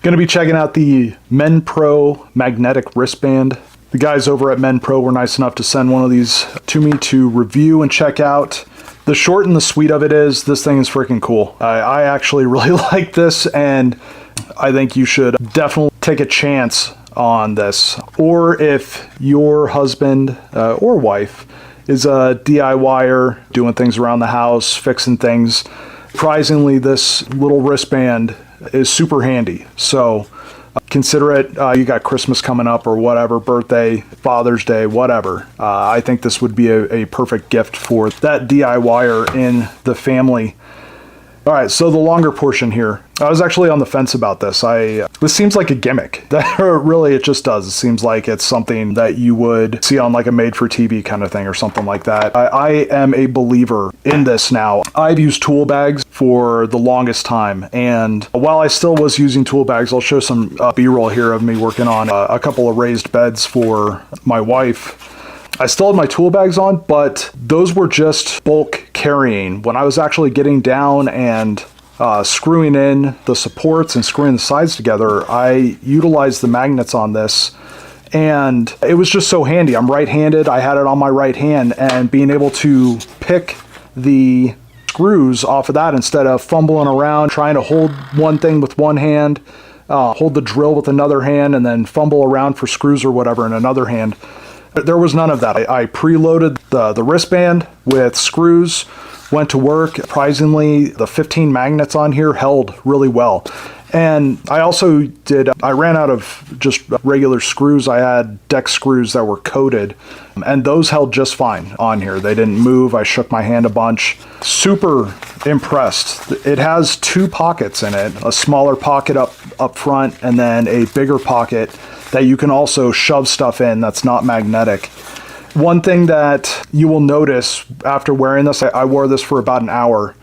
Going to be checking out the MENDPRO Magnetic Wristband. The guys over at MENDPRO were nice enough to send one of these to me to review and check out. The short and the sweet of it is, this thing is freaking cool. I actually really like this, and I think you should definitely take a chance on this. Or if your husband or wife is a DIYer, doing things around the house, fixing things, surprisingly, this little wristband is super handy. So consider it. You got Christmas coming up or whatever, birthday, Father's Day, whatever. I think this would be a perfect gift for that DIYer in the family. All right, so the longer portion here. I was actually on the fence about this. This seems like a gimmick. Really, it just does. It seems like it's something that you would see on like a made-for-TV kind of thing or something like that. I am a believer in this now. I've used tool bags for the longest time, and while I still was using tool bags, I'll show some B-roll here of me working on a couple of raised beds for my wife. I still had my tool bags on, but those were just bulk carrying. When I was actually getting down and screwing in the supports and screwing the sides together, I utilized the magnets on this, and it was just so handy. I'm right-handed, I had it on my right hand, and being able to pick the screws off of that instead of fumbling around, trying to hold one thing with one hand, hold the drill with another hand, and then fumble around for screws or whatever in another hand. There was none of that. I preloaded the wristband with screws, went to work. Surprisingly, the 15 magnets on here held really well. And I also I ran out of just regular screws. I had deck screws that were coated, and those held just fine on here. They didn't move. I shook my hand a bunch. Super impressed. It has two pockets in it, a smaller pocket up front, and then a bigger pocket that you can also shove stuff in that's not magnetic. One thing that you will notice after wearing this, I wore this for about an hour,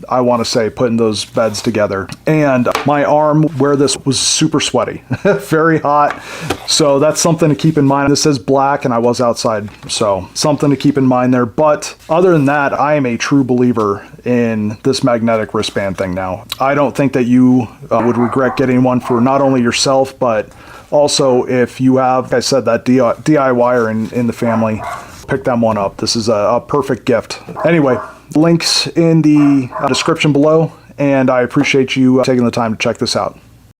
I want to say, putting those beds together. And my arm where this was super sweaty, very hot. So that's something to keep in mind. This is black and I was outside, so something to keep in mind there. But other than that, I am a true believer in this magnetic wristband thing now. I don't think that you would regret getting one for not only yourself, but also if you have, like I said, that DIYer in the family, pick them one up. This is a perfect gift. Anyway, links in the description below, and I appreciate you taking the time to check this out.